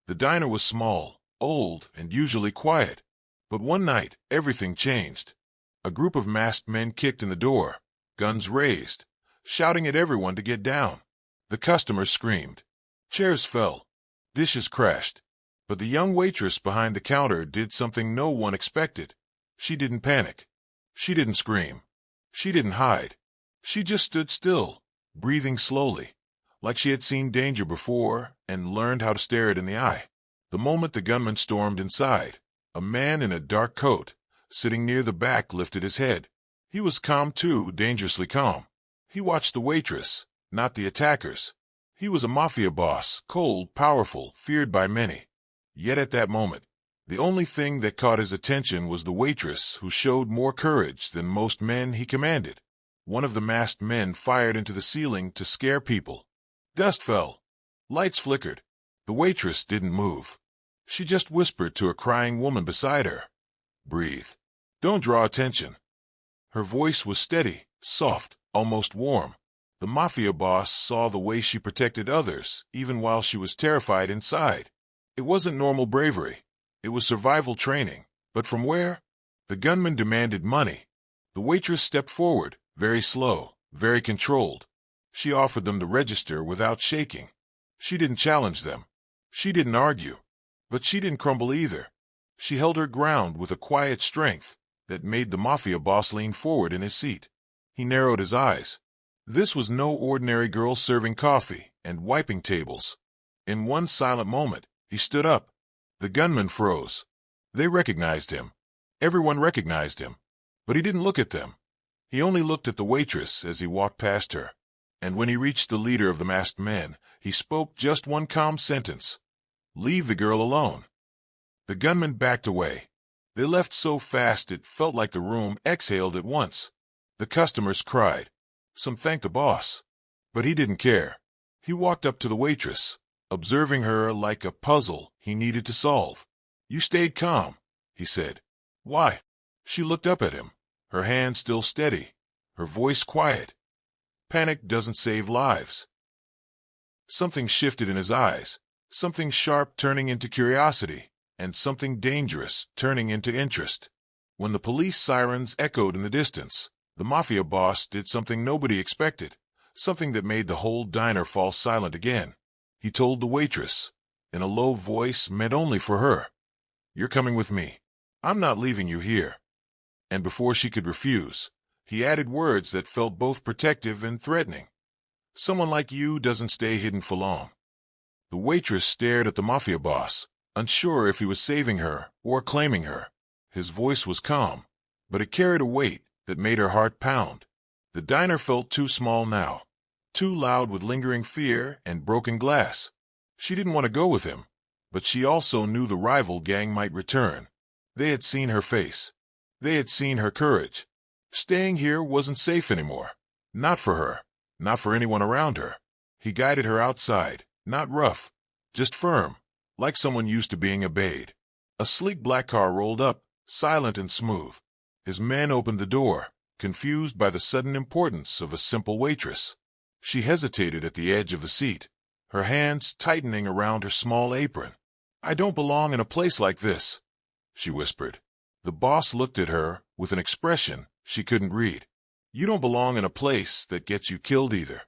The diner was small, old, and usually quiet. But one night, everything changed. A group of masked men kicked in the door, guns raised, shouting at everyone to get down. The customers screamed. Chairs fell. Dishes crashed. But the young waitress behind the counter did something no one expected. She didn't panic. She didn't scream. She didn't hide. She just stood still, breathing slowly, like she had seen danger before and learned how to stare it in the eye. The moment the gunman stormed inside, a man in a dark coat, sitting near the back, lifted his head. He was calm too, dangerously calm. He watched the waitress, not the attackers. He was a mafia boss, cold, powerful, feared by many. Yet at that moment, the only thing that caught his attention was the waitress, who showed more courage than most men he commanded. One of the masked men fired into the ceiling to scare people. Dust fell. Lights flickered. The waitress didn't move. She just whispered to a crying woman beside her, "Breathe. Don't draw attention." Her voice was steady, soft, almost warm. The mafia boss saw the way she protected others, even while she was terrified inside. It wasn't normal bravery. It was survival training. But from where? The gunman demanded money. The waitress stepped forward, very slow, very controlled. She offered them the register without shaking. She didn't challenge them. She didn't argue. But she didn't crumble either. She held her ground with a quiet strength that made the mafia boss lean forward in his seat. He narrowed his eyes. This was no ordinary girl serving coffee and wiping tables. In one silent moment, he stood up. The gunman froze. They recognized him. Everyone recognized him. But he didn't look at them. He only looked at the waitress as he walked past her. And when he reached the leader of the masked men, he spoke just one calm sentence. "Leave the girl alone." The gunmen backed away. They left so fast it felt like the room exhaled at once. The customers cried. Some thanked the boss. But he didn't care. He walked up to the waitress, observing her like a puzzle he needed to solve. "You stayed calm," he said. "Why?" She looked up at him, her hand still steady, her voice quiet. "Panic doesn't save lives." Something shifted in his eyes, something sharp turning into curiosity, and something dangerous turning into interest. When the police sirens echoed in the distance, the mafia boss did something nobody expected, something that made the whole diner fall silent again. He told the waitress, in a low voice meant only for her, "You're coming with me. I'm not leaving you here." And before she could refuse, he added words that felt both protective and threatening. "Someone like you doesn't stay hidden for long." The waitress stared at the mafia boss, unsure if he was saving her or claiming her. His voice was calm, but it carried a weight that made her heart pound. The diner felt too small now, too loud with lingering fear and broken glass. She didn't want to go with him, but she also knew the rival gang might return. They had seen her face. They had seen her courage. Staying here wasn't safe anymore. Not for her. Not for anyone around her. He guided her outside, not rough, just firm, like someone used to being obeyed. A sleek black car rolled up, silent and smooth. His men opened the door, confused by the sudden importance of a simple waitress. She hesitated at the edge of the seat, her hands tightening around her small apron. "I don't belong in a place like this," she whispered. The boss looked at her with an expression she couldn't read. "You don't belong in a place that gets you killed either."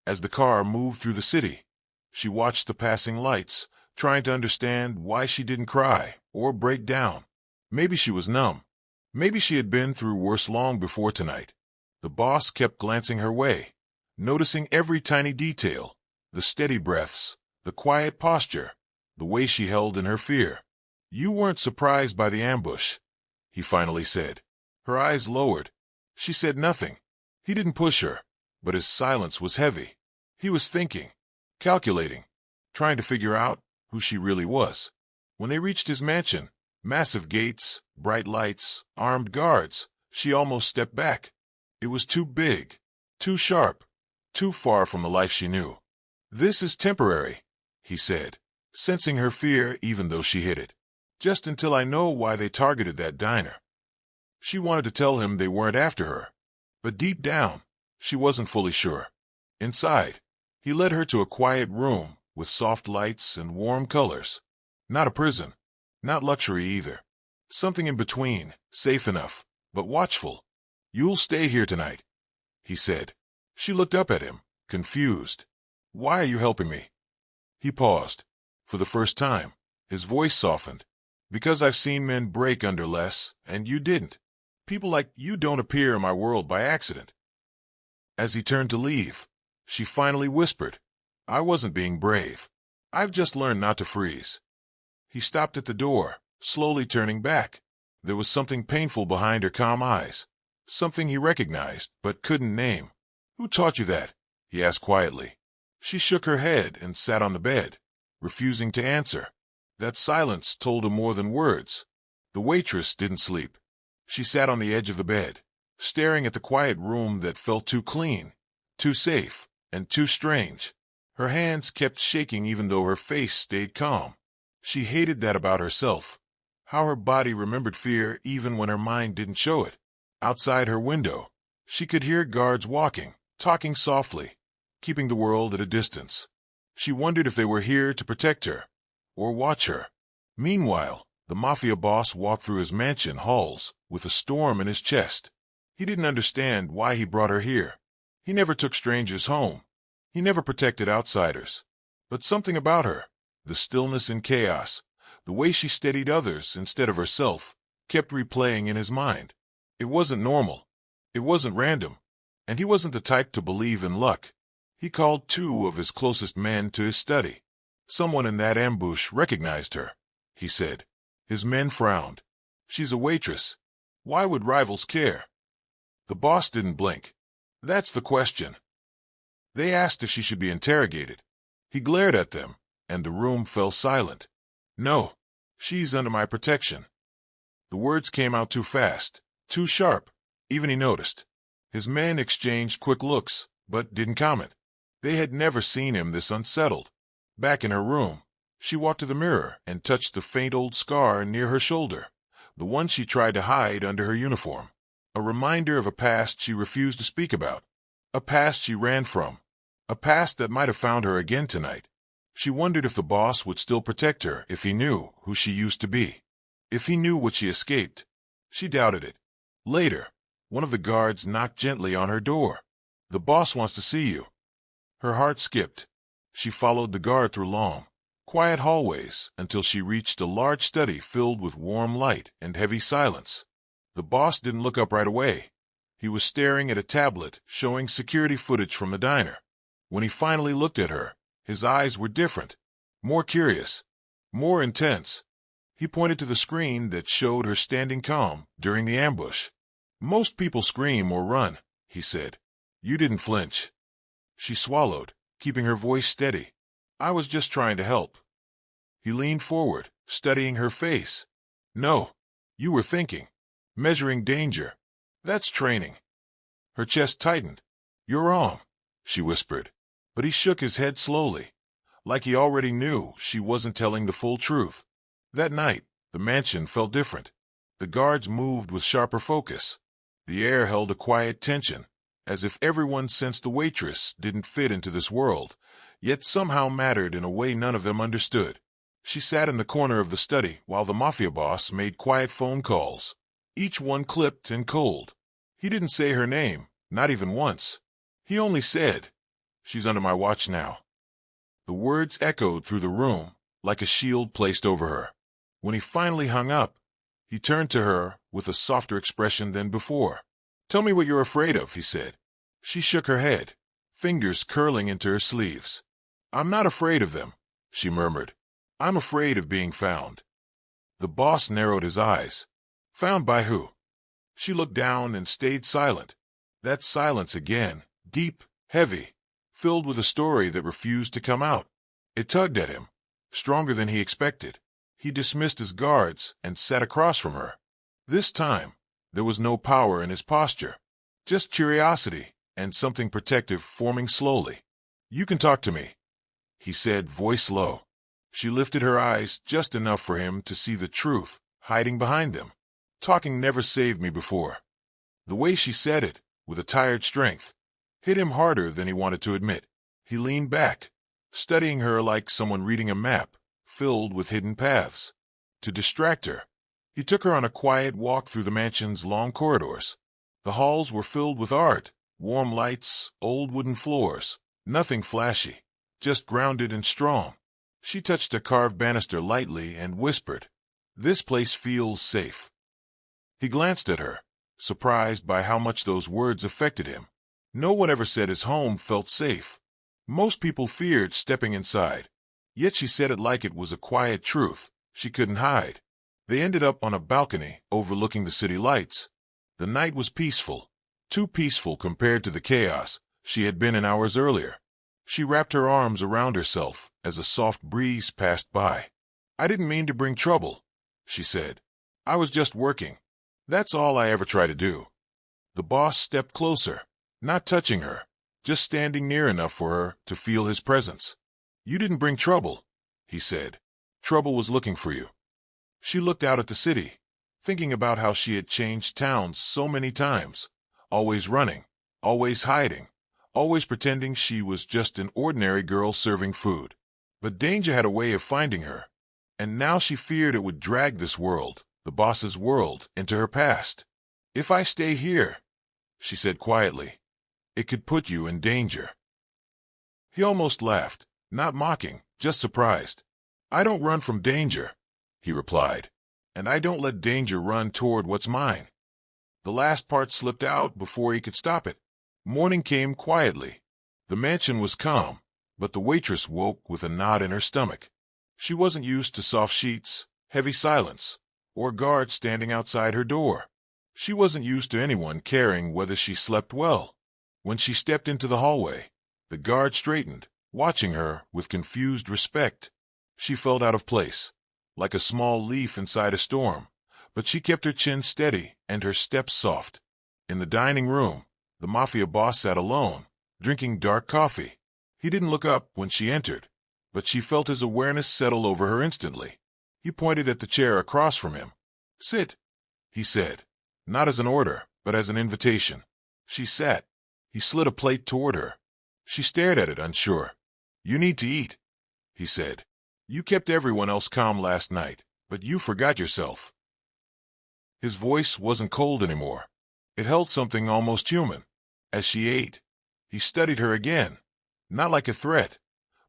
As the car moved through the city, she watched the passing lights, trying to understand why she didn't cry or break down. Maybe she was numb. Maybe she had been through worse long before tonight. The boss kept glancing her way, noticing every tiny detail, the steady breaths, the quiet posture, the way she held in her fear. "You weren't surprised by the ambush," he finally said. Her eyes lowered. She said nothing. He didn't push her, but his silence was heavy. He was thinking, calculating, trying to figure out who she really was. When they reached his mansion, massive gates, bright lights, armed guards, she almost stepped back. It was too big, too sharp, too far from the life she knew. "This is temporary," he said, sensing her fear even though she hid it. "Just until I know why they targeted that diner." She wanted to tell him they weren't after her, but deep down, she wasn't fully sure. Inside, he led her to a quiet room with soft lights and warm colors. Not a prison, not luxury either. Something in between, safe enough, but watchful. "You'll stay here tonight," he said. She looked up at him, confused. "Why are you helping me?" He paused. For the first time, his voice softened. "Because I've seen men break under less, and you didn't. People like you don't appear in my world by accident." As he turned to leave, she finally whispered, "I wasn't being brave. I've just learned not to freeze." He stopped at the door, slowly turning back. There was something painful behind her calm eyes, something he recognized but couldn't name. "Who taught you that?" he asked quietly. She shook her head and sat on the bed, refusing to answer. That silence told him more than words. The waitress didn't sleep. She sat on the edge of the bed, staring at the quiet room that felt too clean, too safe, and too strange. Her hands kept shaking even though her face stayed calm. She hated that about herself, how her body remembered fear even when her mind didn't show it. Outside her window, she could hear guards walking, talking softly, keeping the world at a distance. She wondered if they were here to protect her, or watch her. Meanwhile, the Mafia boss walked through his mansion halls with a storm in his chest. He didn't understand why he brought her here. He never took strangers home. He never protected outsiders. But something about her, the stillness and chaos, the way she steadied others instead of herself, kept replaying in his mind. It wasn't normal. It wasn't random. And he wasn't the type to believe in luck. He called 2 of his closest men to his study. "Someone in that ambush recognized her," he said. His men frowned. "She's a waitress. Why would rivals care?" The boss didn't blink. "That's the question." They asked if she should be interrogated. He glared at them, and the room fell silent. "No, she's under my protection." The words came out too fast, too sharp. Even he noticed. His men exchanged quick looks, but didn't comment. They had never seen him this unsettled. Back in her room, she walked to the mirror and touched the faint old scar near her shoulder, the one she tried to hide under her uniform. A reminder of a past she refused to speak about. A past she ran from. A past that might have found her again tonight. She wondered if the boss would still protect her if he knew who she used to be. If he knew what she escaped. She doubted it. Later, one of the guards knocked gently on her door. "The boss wants to see you." Her heart skipped. She followed the guard through long, quiet hallways until she reached a large study filled with warm light and heavy silence. The boss didn't look up right away. He was staring at a tablet showing security footage from the diner. When he finally looked at her, his eyes were different, more curious, more intense. He pointed to the screen that showed her standing calm during the ambush. "Most people scream or run," he said. "You didn't flinch." She swallowed, keeping her voice steady. "I was just trying to help." He leaned forward, studying her face. "No, you were thinking, measuring danger. That's training." Her chest tightened. "You're wrong," she whispered. But he shook his head slowly, like he already knew she wasn't telling the full truth. That night, the mansion felt different. The guards moved with sharper focus. The air held a quiet tension, as if everyone sensed the waitress didn't fit into this world, yet somehow mattered in a way none of them understood. She sat in the corner of the study while the Mafia boss made quiet phone calls, each one clipped and cold. He didn't say her name, not even once. He only said, "She's under my watch now." The words echoed through the room, like a shield placed over her. When he finally hung up, he turned to her with a softer expression than before. "Tell me what you're afraid of," he said. She shook her head, fingers curling into her sleeves. "I'm not afraid of them," she murmured. "I'm afraid of being found." The boss narrowed his eyes. "Found by who?" She looked down and stayed silent. That silence again, deep, heavy, filled with a story that refused to come out. It tugged at him, stronger than he expected. He dismissed his guards and sat across from her. This time, there was no power in his posture, just curiosity and something protective forming slowly. "You can talk to me," he said, voice low. She lifted her eyes just enough for him to see the truth hiding behind them. "Talking never saved me before." The way she said it, with a tired strength, hit him harder than he wanted to admit. He leaned back, studying her like someone reading a map, filled with hidden paths. To distract her, he took her on a quiet walk through the mansion's long corridors. The halls were filled with art, warm lights, old wooden floors, nothing flashy, just grounded and strong. She touched a carved banister lightly and whispered, "This place feels safe." He glanced at her, surprised by how much those words affected him. No one ever said his home felt safe. Most people feared stepping inside. Yet she said it like it was a quiet truth she couldn't hide. They ended up on a balcony overlooking the city lights. The night was peaceful, too peaceful compared to the chaos she had been in hours earlier. She wrapped her arms around herself as a soft breeze passed by. "I didn't mean to bring trouble," she said. "I was just working. That's all I ever try to do." The boss stepped closer, not touching her, just standing near enough for her to feel his presence. "You didn't bring trouble," he said. "Trouble was looking for you." She looked out at the city, thinking about how she had changed towns so many times, always running, always hiding, always pretending she was just an ordinary girl serving food. But danger had a way of finding her, and now she feared it would drag this world, the boss's world, into her past. "If I stay here," she said quietly, "it could put you in danger." He almost laughed, not mocking, just surprised. "I don't run from danger," he replied, "and I don't let danger run toward what's mine." The last part slipped out before he could stop it. Morning came quietly. The mansion was calm, but the waitress woke with a knot in her stomach. She wasn't used to soft sheets, heavy silence, or guards standing outside her door. She wasn't used to anyone caring whether she slept well. When she stepped into the hallway, the guard straightened, watching her with confused respect. She felt out of place, like a small leaf inside a storm, but she kept her chin steady and her steps soft. In the dining room, the Mafia Boss sat alone, drinking dark coffee. He didn't look up when she entered, but she felt his awareness settle over her instantly. He pointed at the chair across from him. "Sit," he said, not as an order, but as an invitation. She sat. He slid a plate toward her. She stared at it, unsure. "You need to eat," he said. "You kept everyone else calm last night, but you forgot yourself." His voice wasn't cold anymore. It held something almost human. As she ate, he studied her again, not like a threat,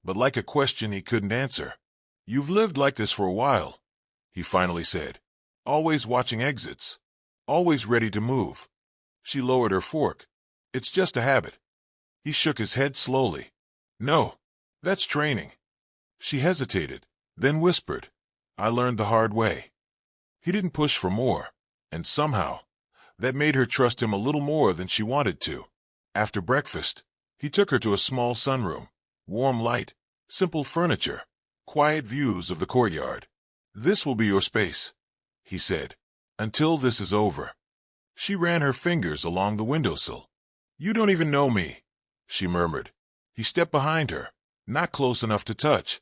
but like a question he couldn't answer. "You've lived like this for a while," he finally said, "always watching exits, always ready to move." She lowered her fork. "It's just a habit." He shook his head slowly. "No, that's training." She hesitated, then whispered, "I learned the hard way." He didn't push for more, and somehow, that made her trust him a little more than she wanted to. After breakfast, he took her to a small sunroom, warm light, simple furniture, quiet views of the courtyard. "This will be your space," he said, "until this is over." She ran her fingers along the windowsill. "You don't even know me," she murmured. He stepped behind her, not close enough to touch,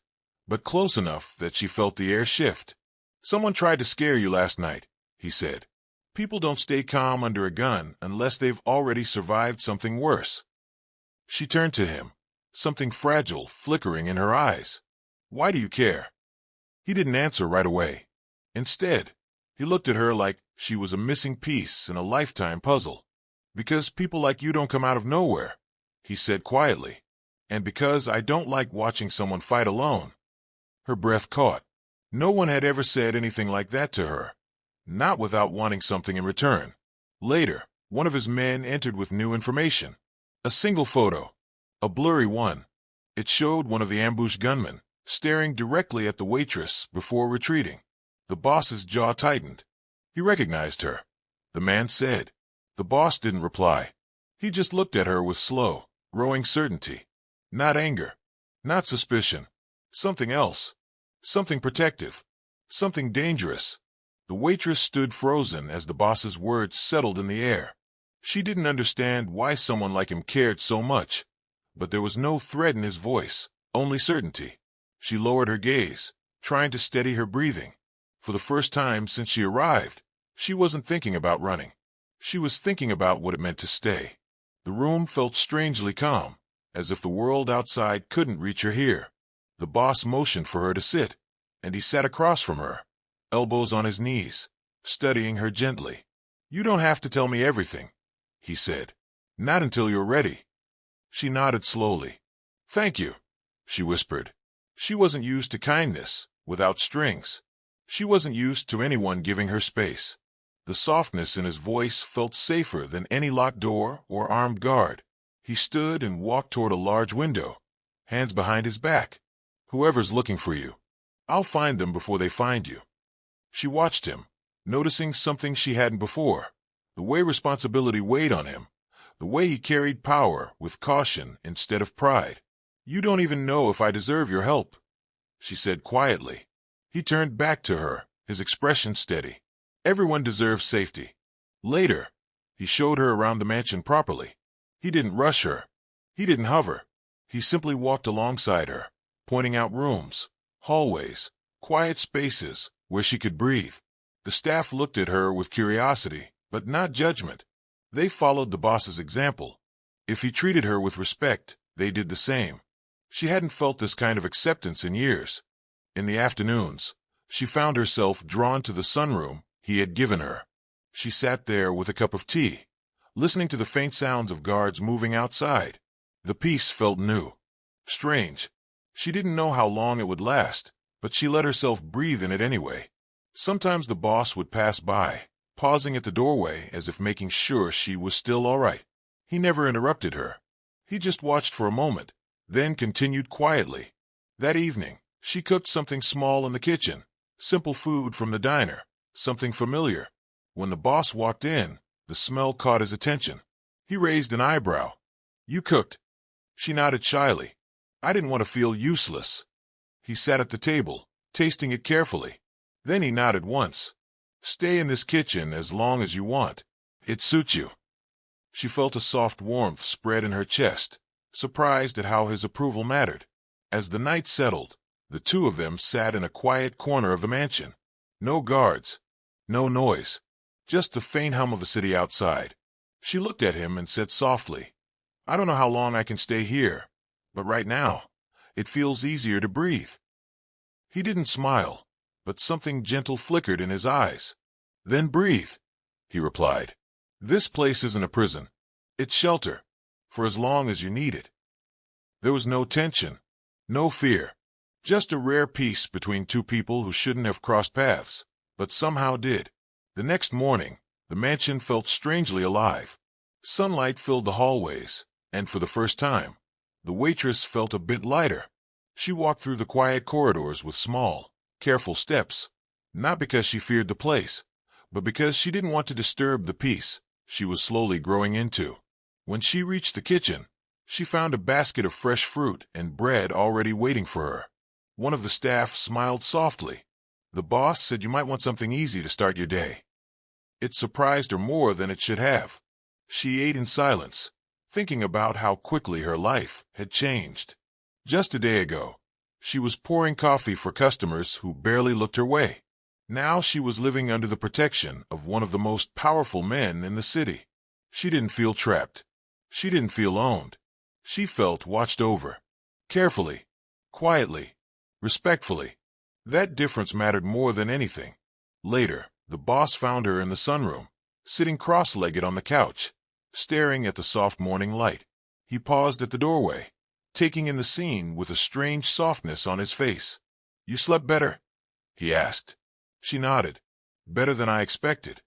but close enough that she felt the air shift. "Someone tried to scare you last night," he said. "People don't stay calm under a gun unless they've already survived something worse." She turned to him, something fragile flickering in her eyes. "Why do you care?" He didn't answer right away. Instead, he looked at her like she was a missing piece in a lifetime puzzle. "Because people like you don't come out of nowhere," he said quietly. "And because I don't like watching someone fight alone." Her breath caught. No one had ever said anything like that to her, not without wanting something in return. Later, one of his men entered with new information. A single photo, a blurry one. It showed one of the ambushed gunmen, staring directly at the waitress before retreating. The boss's jaw tightened. He recognized her. The man said. The boss didn't reply. He just looked at her with slow, growing certainty. Not anger, not suspicion. Something else. Something protective. Something dangerous. The waitress stood frozen as the boss's words settled in the air. She didn't understand why someone like him cared so much, but there was no threat in his voice, only certainty. She lowered her gaze, trying to steady her breathing. For the first time since she arrived, she wasn't thinking about running. She was thinking about what it meant to stay. The room felt strangely calm, as if the world outside couldn't reach her here. The boss motioned for her to sit, and he sat across from her, elbows on his knees, studying her gently. "You don't have to tell me everything," he said. "Not until you're ready." She nodded slowly. "Thank you," she whispered. She wasn't used to kindness without strings. She wasn't used to anyone giving her space. The softness in his voice felt safer than any locked door or armed guard. He stood and walked toward a large window, hands behind his back. "Whoever's looking for you, I'll find them before they find you." She watched him, noticing something she hadn't before: the way responsibility weighed on him, the way he carried power with caution instead of pride. "You don't even know if I deserve your help," she said quietly. He turned back to her, his expression steady. "Everyone deserves safety." Later, he showed her around the mansion properly. He didn't rush her. He didn't hover. He simply walked alongside her, pointing out rooms, hallways, quiet spaces where she could breathe. The staff looked at her with curiosity, but not judgment. They followed the boss's example. If he treated her with respect, they did the same. She hadn't felt this kind of acceptance in years. In the afternoons, she found herself drawn to the sunroom he had given her. She sat there with a cup of tea, listening to the faint sounds of guards moving outside. The peace felt new, strange. She didn't know how long it would last, but she let herself breathe in it anyway. Sometimes the boss would pass by, pausing at the doorway as if making sure she was still all right. He never interrupted her. He just watched for a moment, then continued quietly. That evening, she cooked something small in the kitchen, simple food from the diner, something familiar. When the boss walked in, the smell caught his attention. He raised an eyebrow. "You cooked?" She nodded shyly. "I didn't want to feel useless." He sat at the table, tasting it carefully. Then he nodded once. "Stay in this kitchen as long as you want. It suits you." She felt a soft warmth spread in her chest, surprised at how his approval mattered. As the night settled, the two of them sat in a quiet corner of the mansion. No guards, no noise, just the faint hum of the city outside. She looked at him and said softly, "I don't know how long I can stay here, but right now, it feels easier to breathe." He didn't smile, but something gentle flickered in his eyes. "Then breathe," he replied. "This place isn't a prison. It's shelter, for as long as you need it." There was no tension, no fear, just a rare peace between two people who shouldn't have crossed paths, but somehow did. The next morning, the mansion felt strangely alive. Sunlight filled the hallways, and for the first time, the waitress felt a bit lighter. She walked through the quiet corridors with small, careful steps, not because she feared the place, but because she didn't want to disturb the peace she was slowly growing into. When she reached the kitchen, she found a basket of fresh fruit and bread already waiting for her. One of the staff smiled softly. "The boss said you might want something easy to start your day." It surprised her more than it should have. She ate in silence, thinking about how quickly her life had changed. Just a day ago, she was pouring coffee for customers who barely looked her way. Now she was living under the protection of one of the most powerful men in the city. She didn't feel trapped. She didn't feel owned. She felt watched over. Carefully, quietly, respectfully. That difference mattered more than anything. Later, the boss found her in the sunroom, sitting cross-legged on the couch, staring at the soft morning light. He paused at the doorway, taking in the scene with a strange softness on his face. "You slept better?" he asked. She nodded. "Better than I expected."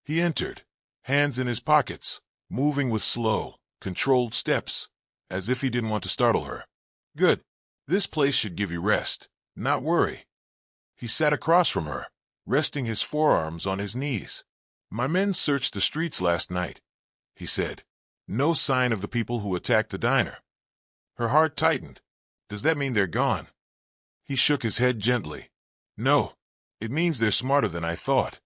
He entered, hands in his pockets, moving with slow, controlled steps, as if he didn't want to startle her. "Good. This place should give you rest, not worry." He sat across from her, resting his forearms on his knees. "My men searched the streets last night," he said. "No sign of the people who attacked the diner." Her heart tightened. "Does that mean they're gone?" He shook his head gently. "No, it means they're smarter than I thought."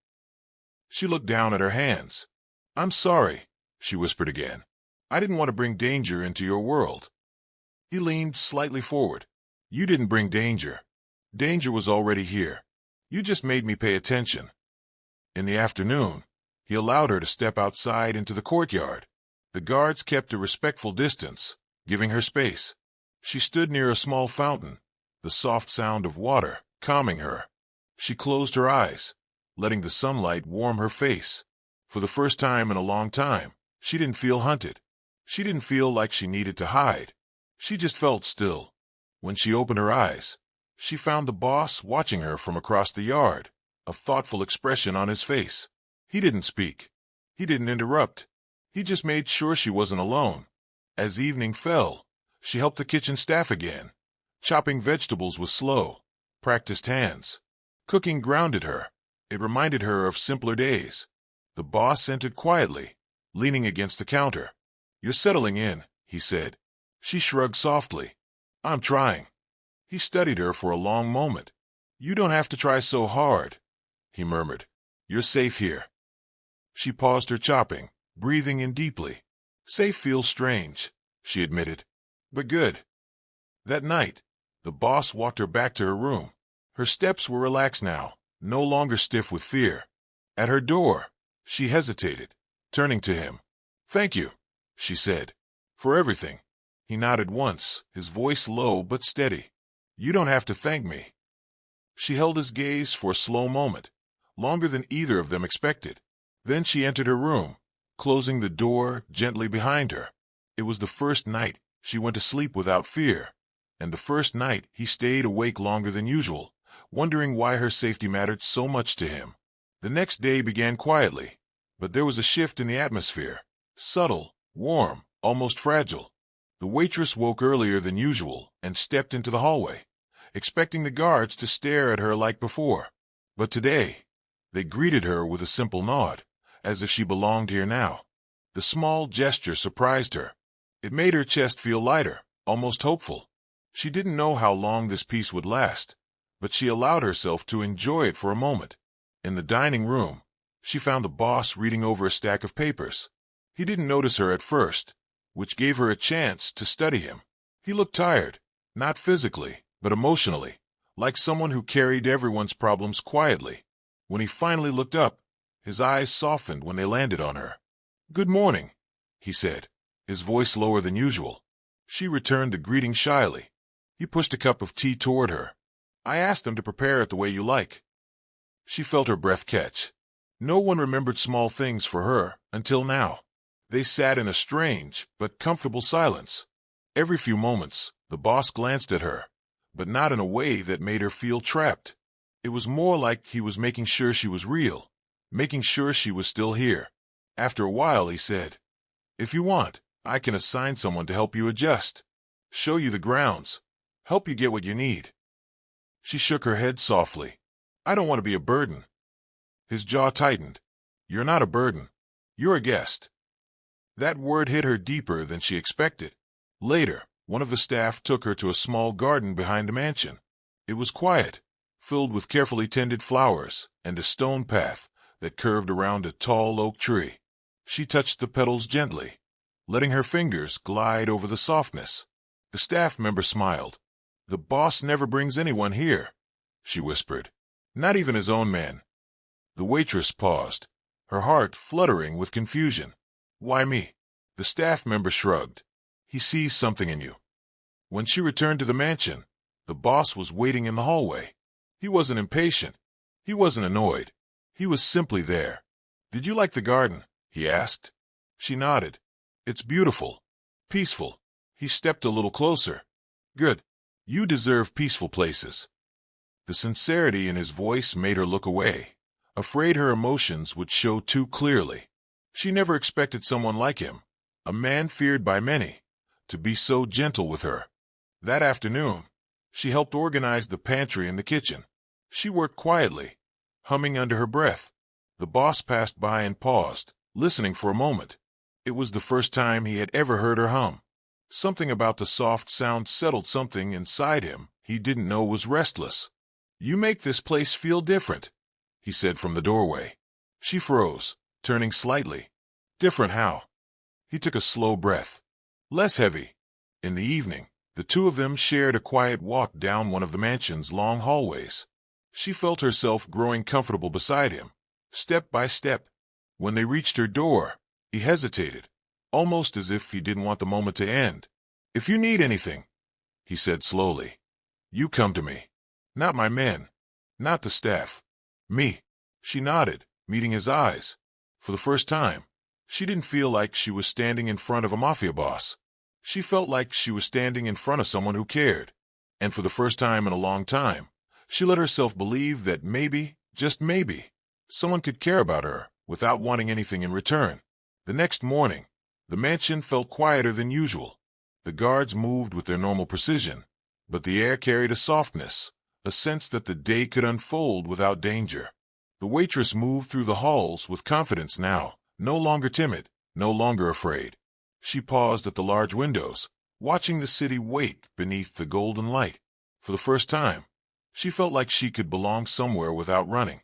She looked down at her hands. "I'm sorry," she whispered again. "I didn't want to bring danger into your world." He leaned slightly forward. "You didn't bring danger. Danger was already here. You just made me pay attention." In the afternoon, he allowed her to step outside into the courtyard. The guards kept a respectful distance, giving her space. She stood near a small fountain, the soft sound of water calming her. She closed her eyes, letting the sunlight warm her face. For the first time in a long time, she didn't feel hunted. She didn't feel like she needed to hide. She just felt still. When she opened her eyes, she found the boss watching her from across the yard, a thoughtful expression on his face. He didn't speak. He didn't interrupt. He just made sure she wasn't alone. As evening fell, she helped the kitchen staff again. Chopping vegetables with slow, practiced hands. Cooking grounded her. It reminded her of simpler days. The boss entered quietly, leaning against the counter. "You're settling in," he said. She shrugged softly. "I'm trying." He studied her for a long moment. "You don't have to try so hard," he murmured. "You're safe here." She paused her chopping, breathing in deeply. "Safe feels strange," she admitted, "but good." That night, the boss walked her back to her room. Her steps were relaxed now, no longer stiff with fear. At her door, she hesitated, turning to him. "Thank you," she said, "for everything." He nodded once, his voice low but steady. "You don't have to thank me." She held his gaze for a slow moment, longer than either of them expected. Then she entered her room, closing the door gently behind her. It was the first night she went to sleep without fear, and the first night he stayed awake longer than usual, wondering why her safety mattered so much to him. The next day began quietly, but there was a shift in the atmosphere, subtle, warm, almost fragile. The waitress woke earlier than usual and stepped into the hallway, expecting the guards to stare at her like before. But today, they greeted her with a simple nod, as if she belonged here now. The small gesture surprised her. It made her chest feel lighter, almost hopeful. She didn't know how long this peace would last, but she allowed herself to enjoy it for a moment. In the dining room, she found the boss reading over a stack of papers. He didn't notice her at first, which gave her a chance to study him. He looked tired, not physically, but emotionally, like someone who carried everyone's problems quietly. When he finally looked up, his eyes softened when they landed on her. "Good morning," he said, his voice lower than usual. She returned the greeting shyly. He pushed a cup of tea toward her. "I asked them to prepare it the way you like." She felt her breath catch. No one remembered small things for her until now. They sat in a strange but comfortable silence. Every few moments, the boss glanced at her, but not in a way that made her feel trapped. It was more like he was making sure she was real, making sure she was still here. After a while, he said, "If you want, I can assign someone to help you adjust, show you the grounds, help you get what you need." She shook her head softly. "I don't want to be a burden." His jaw tightened. "You're not a burden. You're a guest." That word hit her deeper than she expected. Later, one of the staff took her to a small garden behind the mansion. It was quiet, filled with carefully tended flowers and a stone path that curved around a tall oak tree. She touched the petals gently, letting her fingers glide over the softness. The staff member smiled. "The boss never brings anyone here," she whispered. "Not even his own men." The waitress paused, her heart fluttering with confusion. "Why me?" The staff member shrugged. "He sees something in you." When she returned to the mansion, the boss was waiting in the hallway. He wasn't impatient. He wasn't annoyed. He was simply there. "Did you like the garden?" he asked. She nodded. "It's beautiful. Peaceful." He stepped a little closer. "Good. You deserve peaceful places." The sincerity in his voice made her look away, afraid her emotions would show too clearly. She never expected someone like him, a man feared by many, to be so gentle with her. That afternoon, she helped organize the pantry and the kitchen. She worked quietly, humming under her breath. The boss passed by and paused, listening for a moment. It was the first time he had ever heard her hum. Something about the soft sound settled something inside him he didn't know was restless. "You make this place feel different," he said from the doorway. She froze, turning slightly. "Different how?" He took a slow breath. "Less heavy." In the evening, the two of them shared a quiet walk down one of the mansion's long hallways. She felt herself growing comfortable beside him, step by step. When they reached her door, he hesitated, almost as if he didn't want the moment to end. "If you need anything," he said slowly, You come to me. Not my men. Not the staff. Me. She nodded, meeting his eyes. For the first time, she didn't feel like she was standing in front of a mafia boss. She felt like she was standing in front of someone who cared. And for the first time in a long time, she let herself believe that maybe, just maybe, someone could care about her without wanting anything in return. The next morning, the mansion felt quieter than usual. The guards moved with their normal precision, but the air carried a softness, a sense that the day could unfold without danger. The waitress moved through the halls with confidence now, no longer timid, no longer afraid. She paused at the large windows, watching the city wake beneath the golden light. For the first time, she felt like she could belong somewhere without running.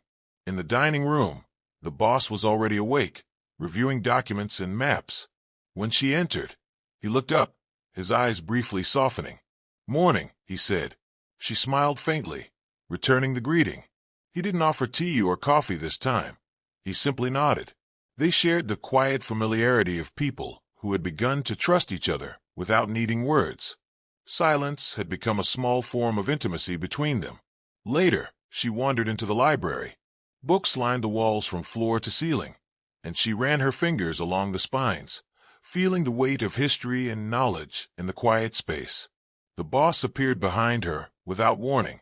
In the dining room, the boss was already awake, reviewing documents and maps. When she entered, he looked up, his eyes briefly softening. "Morning," he said. She smiled faintly, returning the greeting. He didn't offer tea or coffee this time. He simply nodded. They shared the quiet familiarity of people who had begun to trust each other without needing words. Silence had become a small form of intimacy between them. Later, she wandered into the library. Books lined the walls from floor to ceiling, and she ran her fingers along the spines, feeling the weight of history and knowledge in the quiet space. The boss appeared behind her without warning.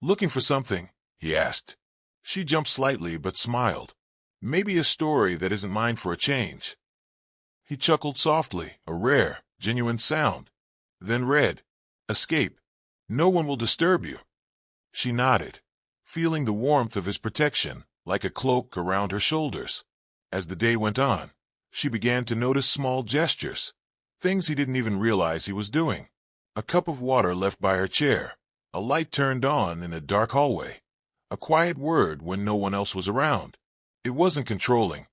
"Looking for something?" he asked. She jumped slightly but smiled. "Maybe a story that isn't mine for a change." He chuckled softly, a rare, genuine sound, then read, "Escape. No one will disturb you." She nodded, feeling the warmth of his protection like a cloak around her shoulders. As the day went on, she began to notice small gestures, things he didn't even realize he was doing. A cup of water left by her chair, a light turned on in a dark hallway, a quiet word when no one else was around. It wasn't controlling.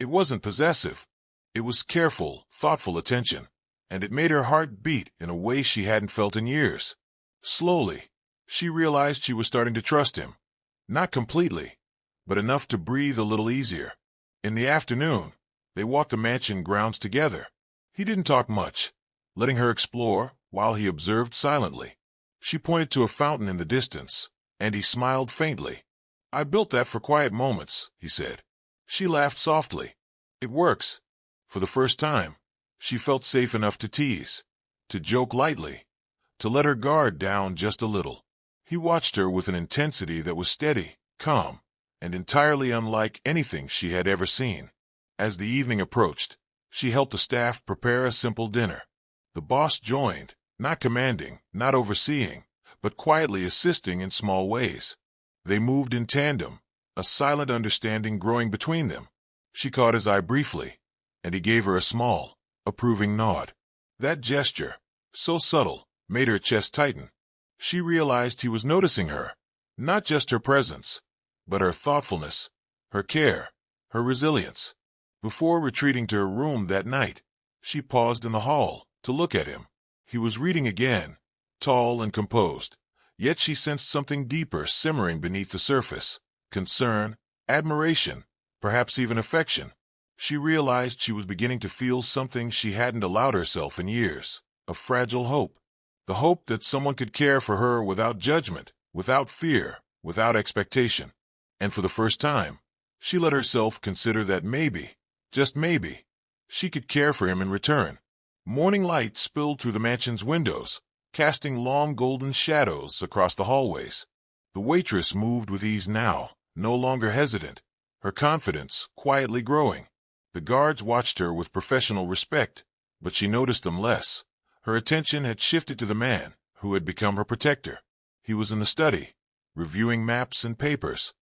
It wasn't possessive. It was careful, thoughtful attention, and it made her heart beat in a way she hadn't felt in years. Slowly, she realized she was starting to trust him. Not completely, but enough to breathe a little easier. In the afternoon, they walked the mansion grounds together. He didn't talk much, letting her explore while he observed silently. She pointed to a fountain in the distance, and he smiled faintly. "I built that for quiet moments," he said. She laughed softly. "It works." For the first time, she felt safe enough to tease, to joke lightly, to let her guard down just a little. He watched her with an intensity that was steady, calm, and entirely unlike anything she had ever seen. As the evening approached, she helped the staff prepare a simple dinner. The boss joined, not commanding, not overseeing, but quietly assisting in small ways. They moved in tandem, a silent understanding growing between them. She caught his eye briefly, and he gave her a small, approving nod. That gesture, so subtle, made her chest tighten. She realized he was noticing her, not just her presence, but her thoughtfulness, her care, her resilience. Before retreating to her room that night, she paused in the hall to look at him. He was reading again, tall and composed, yet she sensed something deeper simmering beneath the surface. Concern, admiration, perhaps even affection. She realized she was beginning to feel something she hadn't allowed herself in years, a fragile hope. The hope that someone could care for her without judgment, without fear, without expectation. And for the first time, she let herself consider that maybe, just maybe, she could care for him in return. Morning light spilled through the mansion's windows, casting long golden shadows across the hallways. The waitress moved with ease now, no longer hesitant, her confidence quietly growing. The guards watched her with professional respect, but she noticed them less. Her attention had shifted to the man who had become her protector. He was in the study, reviewing maps and papers,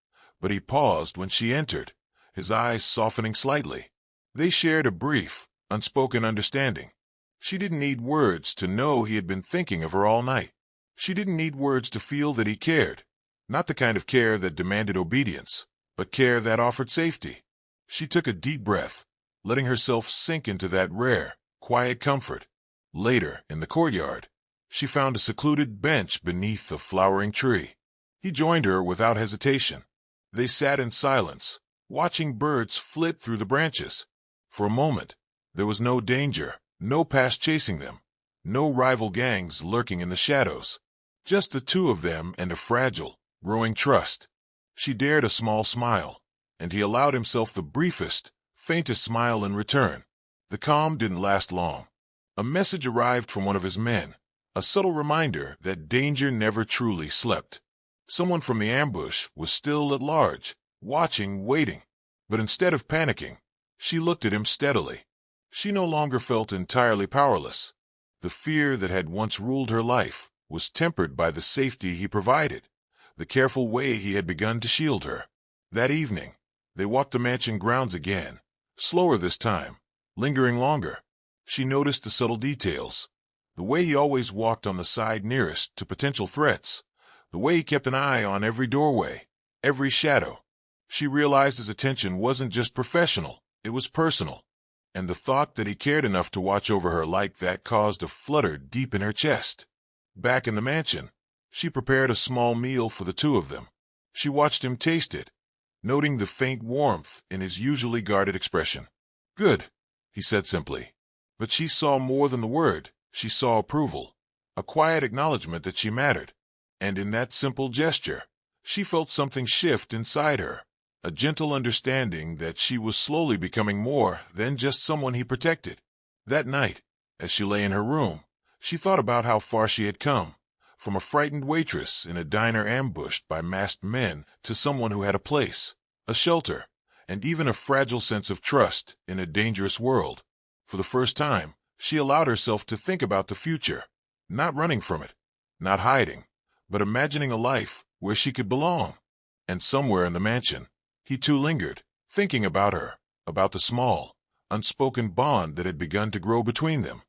but he paused when she entered, his eyes softening slightly. They shared a brief, unspoken understanding. She didn't need words to know he had been thinking of her all night. She didn't need words to feel that he cared, not the kind of care that demanded obedience, but care that offered safety. She took a deep breath, letting herself sink into that rare, quiet comfort. Later, in the courtyard, she found a secluded bench beneath a flowering tree. He joined her without hesitation. They sat in silence, watching birds flit through the branches. For a moment, there was no danger, no past chasing them, no rival gangs lurking in the shadows. Just the two of them and a fragile, growing trust. She dared a small smile, and he allowed himself the briefest, faintest smile in return. The calm didn't last long. A message arrived from one of his men, a subtle reminder that danger never truly slept. Someone from the ambush was still at large, watching, waiting. But instead of panicking, she looked at him steadily. She no longer felt entirely powerless. The fear that had once ruled her life was tempered by the safety he provided, the careful way he had begun to shield her. That evening, they walked the mansion grounds again, slower this time, lingering longer. She noticed the subtle details, the way he always walked on the side nearest to potential threats, the way he kept an eye on every doorway, every shadow. She realized his attention wasn't just professional, it was personal, and the thought that he cared enough to watch over her like that caused a flutter deep in her chest. Back in the mansion, she prepared a small meal for the two of them. She watched him taste it, noting the faint warmth in his usually guarded expression. "Good," he said simply. But she saw more than the word. She saw approval, a quiet acknowledgement that she mattered. And in that simple gesture, she felt something shift inside her, a gentle understanding that she was slowly becoming more than just someone he protected. That night, as she lay in her room, she thought about how far she had come, from a frightened waitress in a diner ambushed by masked men to someone who had a place, a shelter, and even a fragile sense of trust in a dangerous world. For the first time, she allowed herself to think about the future, not running from it, not hiding, but imagining a life where she could belong. And somewhere in the mansion, he too lingered, thinking about her, about the small, unspoken bond that had begun to grow between them.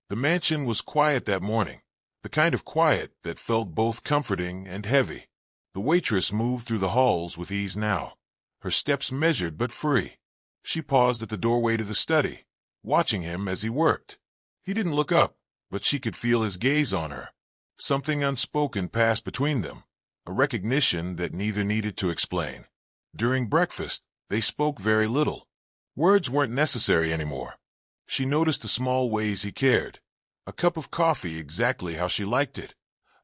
The mansion was quiet that morning, the kind of quiet that felt both comforting and heavy. The waitress moved through the halls with ease now, her steps measured but free. She paused at the doorway to the study, watching him as he worked. He didn't look up, but she could feel his gaze on her. Something unspoken passed between them, a recognition that neither needed to explain. During breakfast, they spoke very little. Words weren't necessary anymore. She noticed the small ways he cared. A cup of coffee exactly how she liked it,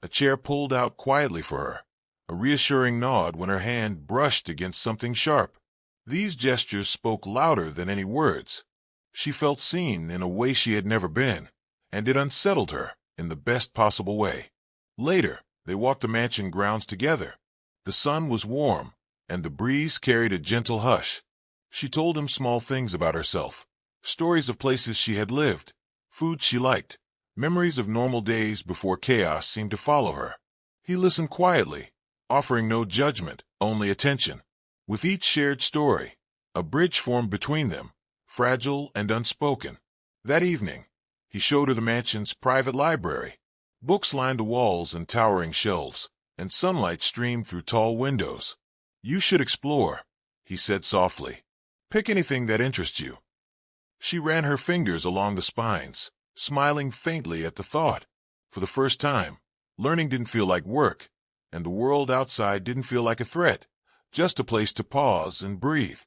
a chair pulled out quietly for her, a reassuring nod when her hand brushed against something sharp. These gestures spoke louder than any words. She felt seen in a way she had never been, and it unsettled her in the best possible way. Later, they walked the mansion grounds together. The sun was warm, and the breeze carried a gentle hush. She told him small things about herself, stories of places she had lived, food she liked, memories of normal days before chaos seemed to follow her. He listened quietly, offering no judgment, only attention. With each shared story, a bridge formed between them, fragile and unspoken. That evening, he showed her the mansion's private library. Books lined the walls and towering shelves, and sunlight streamed through tall windows. "You should explore," he said softly. "Pick anything that interests you." She ran her fingers along the spines, smiling faintly at the thought. For the first time, learning didn't feel like work, and the world outside didn't feel like a threat, just a place to pause and breathe.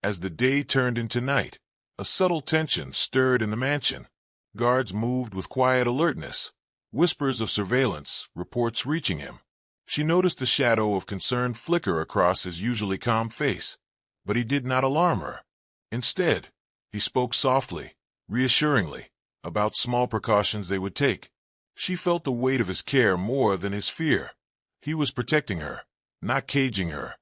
As the day turned into night, a subtle tension stirred in the mansion. Guards moved with quiet alertness, whispers of surveillance, reports reaching him. She noticed the shadow of concern flicker across his usually calm face, but he did not alarm her. Instead, he spoke softly, reassuringly, about small precautions they would take. She felt the weight of his care more than his fear. He was protecting her, not caging her.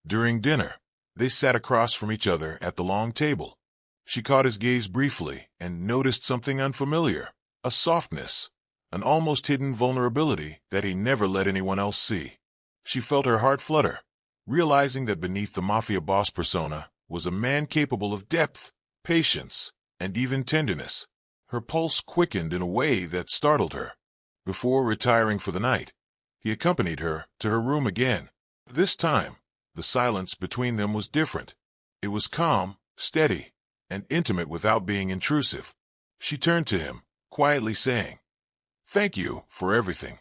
During dinner, they sat across from each other at the long table. She caught his gaze briefly and noticed something unfamiliar, a softness, an almost hidden vulnerability that he never let anyone else see. She felt her heart flutter, realizing that beneath the Mafia Boss persona was a man capable of depth, patience, and even tenderness. Her pulse quickened in a way that startled her. Before retiring for the night, he accompanied her to her room again. This time, the silence between them was different. It was calm, steady, and intimate without being intrusive. She turned to him, quietly saying, "Thank you for everything."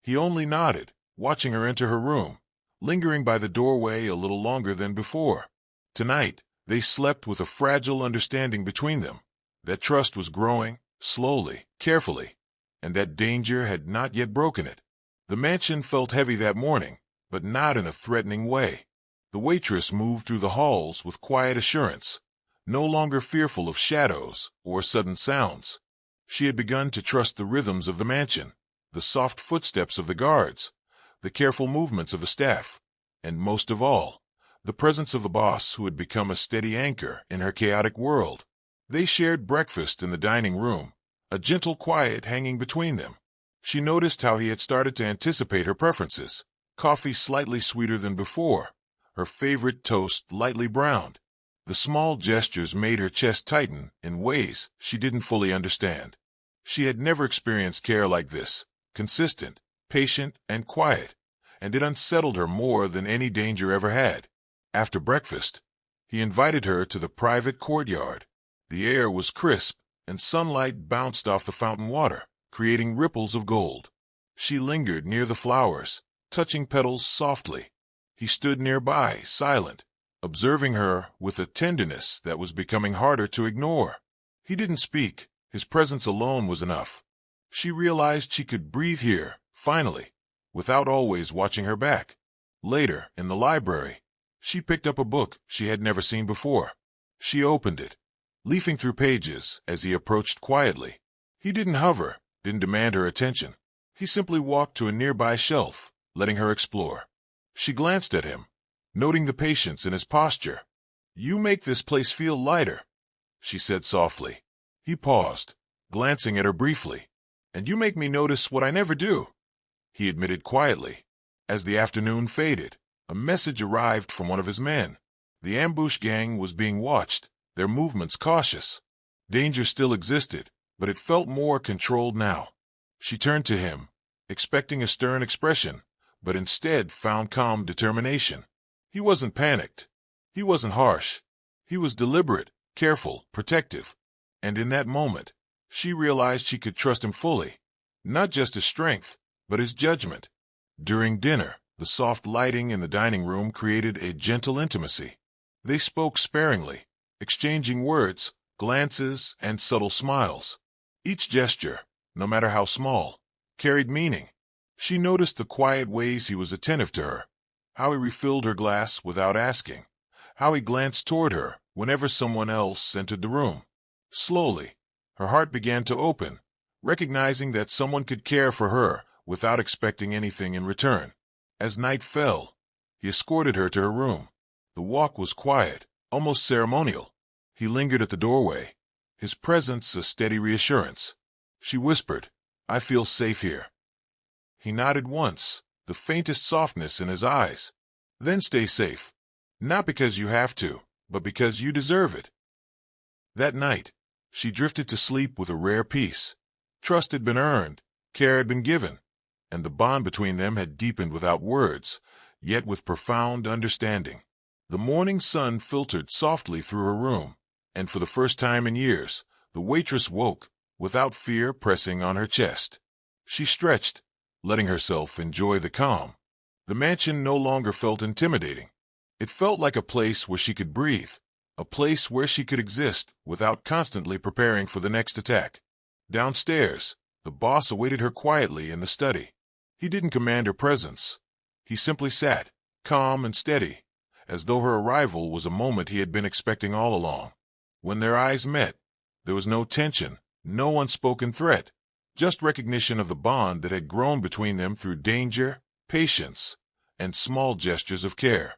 He only nodded, watching her enter her room, lingering by the doorway a little longer than before. Tonight, they slept with a fragile understanding between them. That trust was growing, slowly, carefully, and that danger had not yet broken it. The mansion felt heavy that morning, but not in a threatening way. The waitress moved through the halls with quiet assurance, no longer fearful of shadows or sudden sounds. She had begun to trust the rhythms of the mansion, the soft footsteps of the guards, the careful movements of the staff, and most of all, the presence of the boss who had become a steady anchor in her chaotic world. They shared breakfast in the dining room, a gentle quiet hanging between them. She noticed how he had started to anticipate her preferences, coffee slightly sweeter than before, her favorite toast lightly browned. The small gestures made her chest tighten in ways she didn't fully understand. She had never experienced care like this, consistent, patient, and quiet, and it unsettled her more than any danger ever had. After breakfast, he invited her to the private courtyard. The air was crisp, and sunlight bounced off the fountain water, creating ripples of gold. She lingered near the flowers, touching petals softly. He stood nearby, silent, observing her with a tenderness that was becoming harder to ignore. He didn't speak. His presence alone was enough. She realized she could breathe here, finally, without always watching her back. Later, in the library, she picked up a book she had never seen before. She opened it, leafing through pages as he approached quietly. He didn't hover, didn't demand her attention. He simply walked to a nearby shelf, letting her explore. She glanced at him, noting the patience in his posture. "You make this place feel lighter," she said softly. He paused, glancing at her briefly. "And you make me notice what I never do," he admitted quietly. As the afternoon faded, a message arrived from one of his men. The ambush gang was being watched, their movements cautious. Danger still existed, but it felt more controlled now. She turned to him, expecting a stern expression, but instead found calm determination. He wasn't panicked. He wasn't harsh. He was deliberate, careful, protective. And in that moment, she realized she could trust him fully, not just his strength, but his judgment. During dinner, the soft lighting in the dining room created a gentle intimacy. They spoke sparingly, exchanging words, glances, and subtle smiles. Each gesture, no matter how small, carried meaning. She noticed the quiet ways he was attentive to her, how he refilled her glass without asking, how he glanced toward her whenever someone else entered the room. Slowly, her heart began to open, recognizing that someone could care for her without expecting anything in return. As night fell, he escorted her to her room. The walk was quiet, almost ceremonial. He lingered at the doorway, his presence a steady reassurance. She whispered, "I feel safe here." He nodded once, the faintest softness in his eyes. "Then stay safe. Not because you have to, but because you deserve it." That night, she drifted to sleep with a rare peace. Trust had been earned, care had been given, and the bond between them had deepened without words, yet with profound understanding. The morning sun filtered softly through her room, and for the first time in years, the waitress woke, without fear pressing on her chest. She stretched, letting herself enjoy the calm. The mansion no longer felt intimidating. It felt like a place where she could breathe, a place where she could exist without constantly preparing for the next attack. Downstairs, the boss awaited her quietly in the study. He didn't command her presence. He simply sat, calm and steady, as though her arrival was a moment he had been expecting all along. When their eyes met, there was no tension, no unspoken threat, just recognition of the bond that had grown between them through danger, patience, and small gestures of care.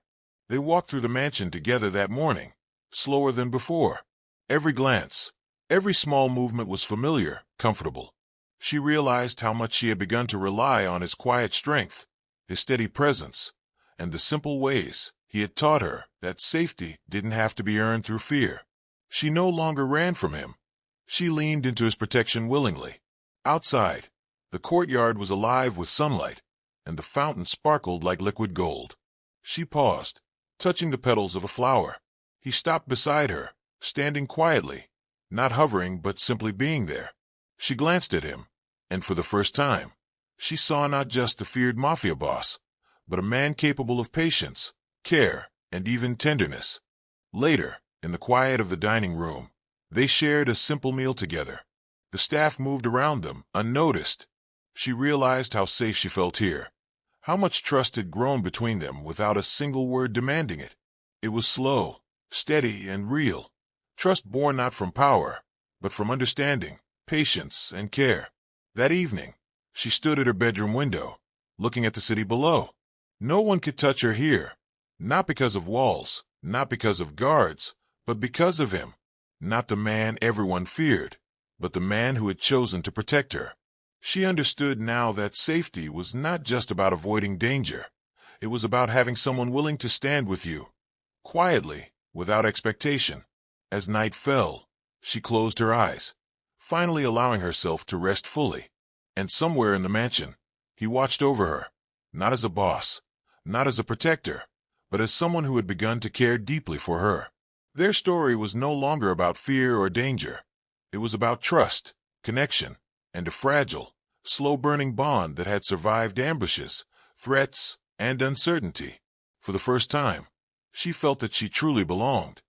They walked through the mansion together that morning, slower than before. Every glance, every small movement was familiar, comfortable. She realized how much she had begun to rely on his quiet strength, his steady presence, and the simple ways he had taught her that safety didn't have to be earned through fear. She no longer ran from him. She leaned into his protection willingly. Outside, the courtyard was alive with sunlight, and the fountain sparkled like liquid gold. She paused, touching the petals of a flower. He stopped beside her, standing quietly, not hovering but simply being there. She glanced at him, and for the first time, she saw not just the feared Mafia boss, but a man capable of patience, care, and even tenderness. Later, in the quiet of the dining room, they shared a simple meal together. The staff moved around them, unnoticed. She realized how safe she felt here, how much trust had grown between them without a single word demanding it. It was slow, steady, and real. Trust born not from power, but from understanding, patience, and care. That evening, she stood at her bedroom window, looking at the city below. No one could touch her here, not because of walls, not because of guards, but because of him. Not the man everyone feared, but the man who had chosen to protect her. She understood now that safety was not just about avoiding danger. It was about having someone willing to stand with you, quietly, without expectation. As night fell, she closed her eyes, finally allowing herself to rest fully. And somewhere in the mansion, he watched over her, not as a boss, not as a protector, but as someone who had begun to care deeply for her. Their story was no longer about fear or danger. It was about trust, connection, and a fragile, slow-burning bond that had survived ambushes, threats, and uncertainty. For the first time, she felt that she truly belonged.